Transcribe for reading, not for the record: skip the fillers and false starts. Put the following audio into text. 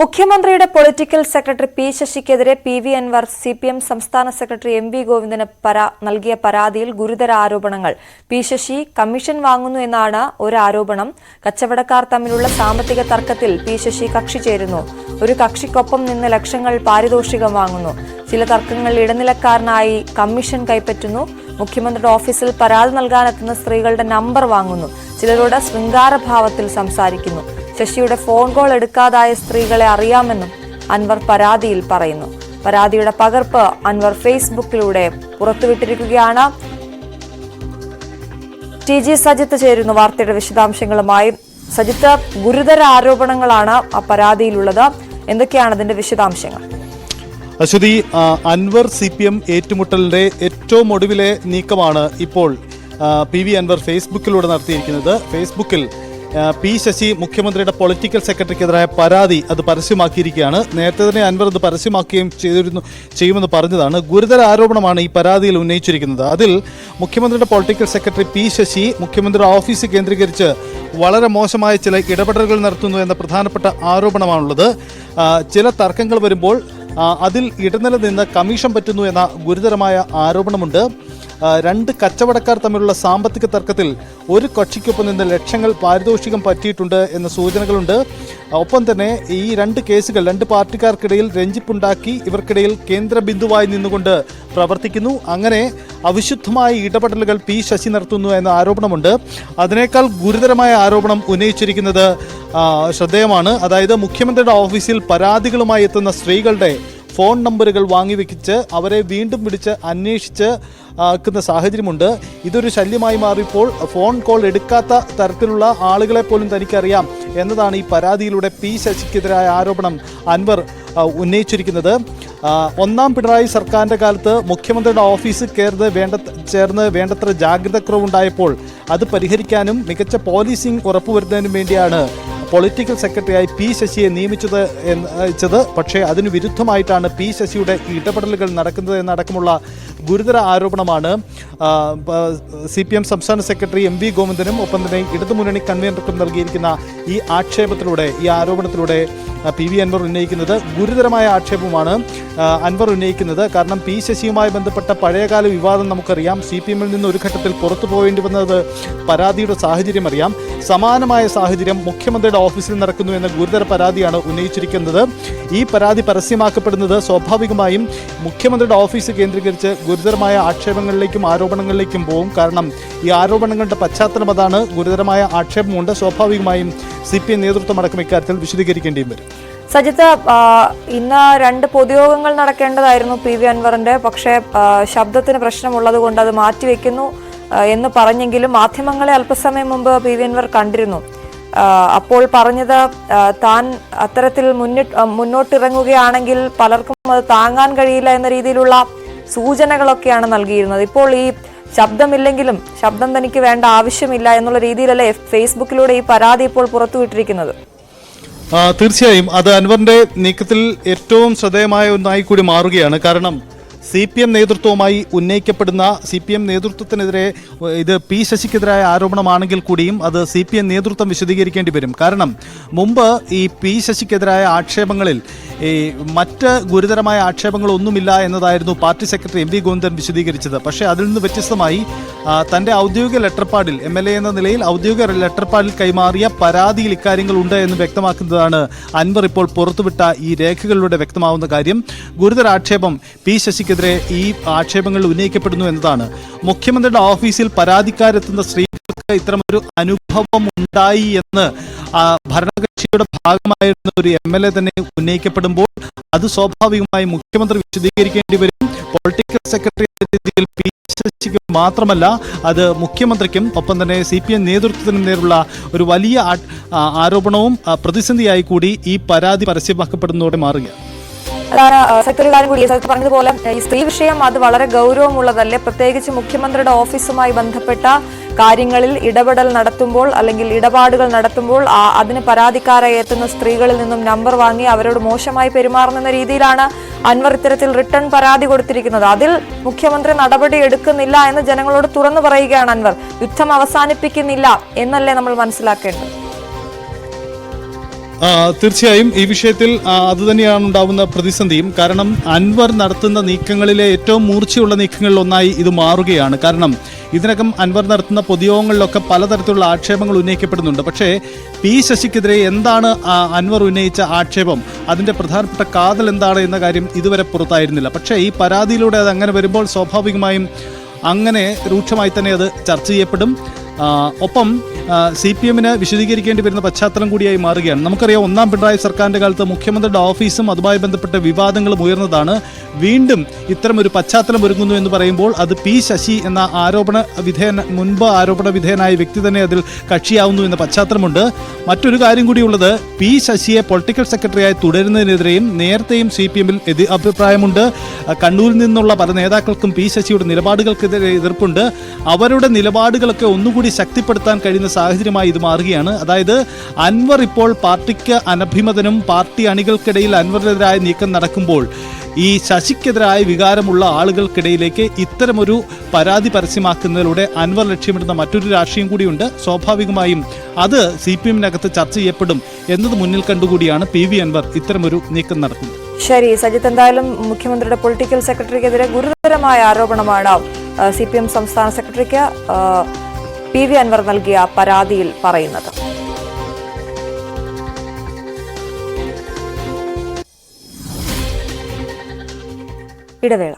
മുഖ്യമന്ത്രിയുടെ political secretary P ശശിക്കെതിരെ PV Anwar CPM സംസ്ഥാന സെക്രട്ടറി MV ഗോവിന്ദന് നൽകിയ പരാതിയിൽ ഗുരുതര ആരോപണങ്ങൾ. പി ശശി കമ്മീഷൻ വാങ്ങുന്നു എന്നാണ് ഒരു ആരോപണം. കച്ചവടക്കാർ തമ്മിലുള്ള സാമ്പത്തിക തർക്കത്തിൽ പി ശശി കക്ഷി ചേരുന്നു. ഒരു കക്ഷിക്കൊപ്പം നിന്ന് ലക്ഷങ്ങൾ പാരിതോഷികം വാങ്ങുന്നു. ചില തർക്കങ്ങൾ ഇടനിലക്കാരനായി കമ്മീഷൻ കൈപ്പറ്റുന്നു. മുഖ്യമന്ത്രിയുടെ ഓഫീസിൽ പരാതി നൽകാനെത്തുന്ന സ്ത്രീകളുടെ നമ്പർ വാങ്ങുന്നു. ചിലരോട് ശൃംഗാരഭാവത്തിൽ സംസാരിക്കുന്നു. ശശിയുടെ ഫോൺ കോൾ എടുക്കാതായ സ്ത്രീകളെ അറിയാമെന്നും അൻവർ പരാതിയിൽ പറയുന്നു. പരാതിയുടെ പകർപ്പ് അൻവർ ഫേസ്ബുക്കിലൂടെ പുറത്തുവിട്ടിരിക്കുകയാണ്. TG സജിത്ത് ചേരുന്നു വാർത്തയുടെ വിശദാംശങ്ങളുമായി. സജിത്ത്, ഗുരുതര ആരോപണങ്ങളാണ് ആ പരാതിയിലുള്ളത്. എന്തൊക്കെയാണ് അതിന്റെ വിശദാംശങ്ങൾ? അശ്വതി, അൻവർ CPM ഏറ്റുമുട്ടലിന്റെ ഏറ്റവും ഒടുവിലെ നീക്കമാണ് ഇപ്പോൾ PV അൻവർ ഫേസ്ബുക്കിലൂടെ നടത്തിയിരിക്കുന്നത്. ഫേസ്ബുക്കിൽ പി ശശി മുഖ്യമന്ത്രിയുടെ പൊളിറ്റിക്കൽ സെക്രട്ടറിക്കെതിരായ പരാതി അത് പരസ്യമാക്കിയിരിക്കുകയാണ്. നേരത്തെ തന്നെ അൻവർ ഇത് പരസ്യമാക്കുകയും ചെയ്യുമെന്ന് പറഞ്ഞതാണ്. ഗുരുതര ആരോപണമാണ് ഈ പരാതിയിൽ ഉന്നയിച്ചിരിക്കുന്നത്. അതിൽ മുഖ്യമന്ത്രിയുടെ പൊളിറ്റിക്കൽ സെക്രട്ടറി പി ശശി മുഖ്യമന്ത്രിയുടെ ഓഫീസ് കേന്ദ്രീകരിച്ച് വളരെ മോശമായ ചില ഇടപെടലുകൾ നടത്തുന്നു എന്ന പ്രധാനപ്പെട്ട ആരോപണമാണുള്ളത്. ചില തർക്കങ്ങൾ വരുമ്പോൾ അതിൽ ഇടനില നിന്ന് കമ്മീഷൻ പറ്റുന്നു എന്ന ഗുരുതരമായ ആരോപണമുണ്ട്. രണ്ട് കച്ചവടക്കാർ തമ്മിലുള്ള സാമ്പത്തിക തർക്കത്തിൽ ഒരു കക്ഷിക്കൊപ്പം നിന്ന് ലക്ഷങ്ങൾ പാരിതോഷികം പറ്റിയിട്ടുണ്ട് എന്ന സൂചനകളുണ്ട്. ഒപ്പം തന്നെ ഈ രണ്ട് കേസുകൾ രണ്ട് പാർട്ടിക്കാർക്കിടയിൽ രഞ്ജിപ്പുണ്ടാക്കി ഇവർക്കിടയിൽ കേന്ദ്ര ബിന്ദുവായി നിന്നുകൊണ്ട് പ്രവർത്തിക്കുന്നു. അങ്ങനെ അവിശുദ്ധമായ ഇടപെടലുകൾ പി ശശി നടത്തുന്നു എന്ന ആരോപണമുണ്ട്. അതിനേക്കാൾ ഗുരുതരമായ ആരോപണം ഉന്നയിച്ചിരിക്കുന്നത് ശ്രദ്ധേയമാണ്. അതായത് മുഖ്യമന്ത്രിയുടെ ഓഫീസിൽ പരാതികളുമായി എത്തുന്ന സ്ത്രീകളുടെ ഫോൺ നമ്പറുകൾ വാങ്ങിവെച്ച് അവരെ വീണ്ടും വിളിച്ച് അന്വേഷിച്ച് ആക്കുന്ന സാഹചര്യമുണ്ട്. ഇതൊരു ശല്യമായി മാറിയപ്പോൾ ഫോൺ കോൾ എടുക്കാത്ത തരത്തിലുള്ള ആളുകളെ പോലും തനിക്കറിയാം എന്നതാണ് ഈ പരാതിയിലൂടെ പി ശശിക്കെതിരായ ആരോപണം അൻവർ ഉന്നയിച്ചിരിക്കുന്നത്. ഒന്നാം പിണറായി സർക്കാരിൻ്റെ കാലത്ത് മുഖ്യമന്ത്രിയുടെ ഓഫീസ് ചേർന്ന് വേണ്ടത്ര ജാഗ്രതക്കുറവുണ്ടായപ്പോൾ അത് പരിഹരിക്കാനും മികച്ച പോലീസിംഗ് ഉറപ്പുവരുത്തുന്നതിനും വേണ്ടിയാണ് പൊളിറ്റിക്കൽ സെക്രട്ടറിയായി പി ശശിയെ നിയമിച്ചത്. പക്ഷേ അതിന് വിരുദ്ധമായിട്ടാണ് പി ശശിയുടെ ഇടപെടലുകൾ നടക്കുന്നത് എന്നടക്കമുള്ള ഗുരുതര ആരോപണമാണ് CPM സംസ്ഥാന സെക്രട്ടറി MV ഗോവിന്ദനും ഒപ്പം തന്നെ ഇടതുമുന്നണി കൺവീനർക്കും നൽകിയിരിക്കുന്ന ഈ ആരോപണത്തിലൂടെ PV അൻവർ ഉന്നയിക്കുന്നത്. ഗുരുതരമായ ആക്ഷേപമാണ് അൻവർ ഉന്നയിക്കുന്നത്. കാരണം പി ശശിയുമായി ബന്ധപ്പെട്ട പഴയകാല വിവാദം നമുക്കറിയാം. CPM നിന്ന് ഒരു ഘട്ടത്തിൽ പുറത്തു പോകേണ്ടി വന്നത് പരാതിയുടെ സാഹചര്യം അറിയാം. സമാനമായ സാഹചര്യം മുഖ്യമന്ത്രിയുടെ ഓഫീസിൽ നടക്കുന്നു എന്ന ഗുരുതര പരാതിയാണ് ഉന്നയിച്ചിരിക്കുന്നത്. ഈ പരാതി പരസ്യമാക്കപ്പെടുന്നത് സ്വാഭാവികമായും മുഖ്യമന്ത്രിയുടെ ഓഫീസ് കേന്ദ്രീകരിച്ച് ഗുരുതരമായ ആക്ഷേപങ്ങളിലേക്കും ആരോപണങ്ങളിലേക്കും പോകും. കാരണം ഈ ആരോപണങ്ങളുടെ പശ്ചാത്തലം അതാണ്. ഗുരുതരമായ ആക്ഷേപമുണ്ട്. സ്വാഭാവികമായും CPM നേതൃത്വം അടക്കം ഇക്കാര്യത്തിൽ വിശദീകരിക്കേണ്ടിയും വരും. സജിത്ത്, ഇന്ന് 2 പൊതുയോഗങ്ങൾ നടക്കേണ്ടതായിരുന്നു PV അൻവറിന്റെ. പക്ഷേ ശബ്ദത്തിന് പ്രശ്നമുള്ളത് കൊണ്ട് അത് മാറ്റിവെക്കുന്നു എന്ന് പറഞ്ഞെങ്കിലും മാധ്യമങ്ങളെ അല്പസമയം മുമ്പ് PV അൻവർ കണ്ടിരുന്നു. അപ്പോൾ പറഞ്ഞത് താൻ അത്തരത്തിൽ മുന്നോട്ടിറങ്ങുകയാണെങ്കിൽ പലർക്കും അത് താങ്ങാൻ കഴിയില്ല എന്ന രീതിയിലുള്ള സൂചനകളൊക്കെയാണ് നൽകിയിരുന്നത്. ഇപ്പോൾ ഈ ശബ്ദമില്ലെങ്കിലും ശബ്ദം തനിക്ക് വേണ്ട ആവശ്യമില്ല എന്നുള്ള രീതിയിലല്ലേ ഫേസ്ബുക്കിലൂടെ ഈ പരാതി ഇപ്പോൾ പുറത്തുവിട്ടിരിക്കുന്നത്? തീർച്ചയായും അത് അൻവറിന്റെ നീക്കത്തിൽ ഏറ്റവും ശ്രദ്ധേയമായ ഒന്നായി കൂടി മാറുകയാണ്. കാരണം CPM നേതൃത്വവുമായി ഉന്നയിക്കപ്പെടുന്ന CPM നേതൃത്വത്തിനെതിരെ ഇത് പി ശശിക്കെതിരായ ആരോപണമാണെങ്കിൽ കൂടിയും അത് CPM നേതൃത്വം വിശദീകരിക്കേണ്ടി വരും. കാരണം മുമ്പ് ഈ പി ശശിക്കെതിരായ ആക്ഷേപങ്ങളിൽ മറ്റ് ഗുരുതരമായ ആക്ഷേപങ്ങളൊന്നുമില്ല എന്നതായിരുന്നു പാർട്ടി സെക്രട്ടറി MV ഗോവിന്ദൻ വിശദീകരിച്ചത്. പക്ഷേ അതിൽ നിന്ന് വ്യത്യസ്തമായി തൻ്റെ ഔദ്യോഗിക ലെറ്റർപാഡിൽ MLA എന്ന നിലയിൽ ഔദ്യോഗിക ലെറ്റർപാഡിൽ കൈമാറിയ പരാതിയിൽ ഇക്കാര്യങ്ങൾ ഉണ്ട് എന്ന് വ്യക്തമാക്കുന്നതാണ് അൻവർ ഇപ്പോൾ പുറത്തുവിട്ട ഈ രേഖകളിലൂടെ വ്യക്തമാവുന്ന കാര്യം. ഗുരുതര ആക്ഷേപം പി ശശിക്കെതിരെ ഈ ആക്ഷേപങ്ങൾ ഉന്നയിക്കപ്പെടുന്നു എന്നതാണ്. മുഖ്യമന്ത്രിയുടെ ഓഫീസിൽ പരാതിക്കാരെത്തുന്ന സ്ത്രീകൾക്ക് ഇത്തരമൊരു അനുഭവം ഉണ്ടായി എന്ന് ഭരണകക്ഷിയുടെ ഭാഗമായിരുന്ന ഒരു MLA തന്നെ ഉന്നയിക്കപ്പെടുമ്പോൾ അത് സ്വാഭാവികമായും മുഖ്യമന്ത്രി വിശദീകരിക്കേണ്ടി വരും. പൊളിറ്റിക്കൽ സെക്രട്ടറി രീതിയിൽ പി ശശിക്ക് മാത്രമല്ല അത് മുഖ്യമന്ത്രിക്കും ഒപ്പം തന്നെ CPM നേതൃത്വത്തിനും നേരുള്ള ഒരു വലിയ ആരോപണവും പ്രതിസന്ധിയായി കൂടി ഈ പരാതി പരസ്യമാക്കപ്പെടുന്നതോടെ മാറുകയാണ്. അതാണ് സെക്രട്ടറി കാര്യം കൂടി പറഞ്ഞതുപോലെ ഈ സ്ത്രീ വിഷയം അത് വളരെ ഗൗരവമുള്ളതല്ലേ? പ്രത്യേകിച്ച് മുഖ്യമന്ത്രിയുടെ ഓഫീസുമായി ബന്ധപ്പെട്ട കാര്യങ്ങളിൽ ഇടപെടൽ നടത്തുമ്പോൾ അല്ലെങ്കിൽ ഇടപാടുകൾ നടത്തുമ്പോൾ അതിന് പരാതിക്കാരായി എത്തുന്ന സ്ത്രീകളിൽ നിന്നും നമ്പർ വാങ്ങി അവരോട് മോശമായി പെരുമാറുന്ന രീതിയിലാണ് അൻവർ ഇത്തരത്തിൽ റിട്ടേൺ പരാതി കൊടുത്തിരിക്കുന്നത്. അതിൽ മുഖ്യമന്ത്രി നടപടി എടുക്കുന്നില്ല എന്ന് ജനങ്ങളോട് തുറന്നു പറയുകയാണ് അൻവർ. യുദ്ധം അവസാനിപ്പിക്കുന്നില്ല എന്നല്ലേ നമ്മൾ മനസ്സിലാക്കേണ്ടത്? തീർച്ചയായും ഈ വിഷയത്തിൽ അതുതന്നെയാണ് ഉണ്ടാവുന്ന പ്രതിസന്ധിയും. കാരണം അൻവർ നടത്തുന്ന നീക്കങ്ങളിലെ ഏറ്റവും മൂർച്ചയുള്ള നീക്കങ്ങളിൽ ഒന്നായി ഇത് മാറുകയാണ്. കാരണം ഇതിനകം അൻവർ നടത്തുന്ന പൊതുയോഗങ്ങളിലൊക്കെ പലതരത്തിലുള്ള ആക്ഷേപങ്ങൾ ഉന്നയിക്കപ്പെടുന്നുണ്ട്. പക്ഷേ പി ശശിക്കെതിരെ എന്താണ് അൻവർ ഉന്നയിച്ച ആക്ഷേപം, അതിൻ്റെ പ്രധാനപ്പെട്ട കാതൽ എന്താണ് എന്ന കാര്യം ഇതുവരെ പുറത്തായിരുന്നില്ല. പക്ഷേ ഈ പരാതിയിലൂടെ അത് അങ്ങനെ വരുമ്പോൾ സ്വാഭാവികമായും അങ്ങനെ രൂക്ഷമായി തന്നെ അത് ചർച്ച ചെയ്യപ്പെടും. ഒപ്പം CPM വിശദീകരിക്കേണ്ടി വരുന്ന പശ്ചാത്തലം കൂടിയായി മാറുകയാണ്. നമുക്കറിയാം, ഒന്നാം പിണറായി സർക്കാരിൻ്റെ കാലത്ത് മുഖ്യമന്ത്രിയുടെ ഓഫീസും അതുമായി ബന്ധപ്പെട്ട വിവാദങ്ങളും ഉയർന്നതാണ്. വീണ്ടും ഇത്തരമൊരു പശ്ചാത്തലം ഒരുങ്ങുന്നു എന്ന് പറയുമ്പോൾ അത് പി ശശി എന്ന മുൻപ് ആരോപണ വിധേയനായ വ്യക്തി തന്നെ അതിൽ കക്ഷിയാവുന്നു എന്ന പശ്ചാത്തലമുണ്ട്. മറ്റൊരു കാര്യം കൂടിയുള്ളത്, പി ശശിയെ പൊളിറ്റിക്കൽ സെക്രട്ടറിയായി തുടരുന്നതിനെതിരെയും നേരത്തെയും CPM അഭിപ്രായമുണ്ട്. കണ്ണൂരിൽ നിന്നുള്ള പല നേതാക്കൾക്കും പി ശശിയുടെ നിലപാടുകൾക്കെതിരെ എതിർപ്പുണ്ട്. അവരുടെ നിലപാടുകളൊക്കെ ഒന്നുകൂടി ശക്തിപ്പെടുത്താൻ കഴിയുന്ന സാഹചര്യമായി ഇത് മാറുകയാണ്. അതായത് അൻവർ ഇപ്പോൾ പാർട്ടിക്ക് അനഭിമതനും പാർട്ടി അണികൾക്കിടയിൽ അൻവറിനെതിരായ നീക്കം നടക്കുമ്പോൾ ഈ ശശിക്കെതിരായ വികാരമുള്ള ആളുകൾക്കിടയിലേക്ക് ഇത്തരമൊരു പരാതി പരസ്യമാക്കുന്നതിലൂടെ അൻവർ ലക്ഷ്യമിടുന്ന മറ്റൊരു രാഷ്ട്രീയം കൂടിയുണ്ട്. സ്വാഭാവികമായും അത് CPM-നകത്ത് ചർച്ച ചെയ്യപ്പെടും എന്നത് മുന്നിൽ കണ്ടുകൂടിയാണ് PV അൻവർ ഇത്തരമൊരു നീക്കം നടത്തുന്നത്. ശരി സജിത്ത്, എന്തായാലും മുഖ്യമന്ത്രിയുടെ പൊളിറ്റിക്കൽ സെക്രട്ടറിക്കെതിരെ ഗുരുതരമായ ആരോപണമാണ് CPM സംസ്ഥാന സെക്രട്ടറിക്ക് PV അൻവർ നൽകിയ പരാതിയിൽ പറയുന്നത്. ഇടവേള.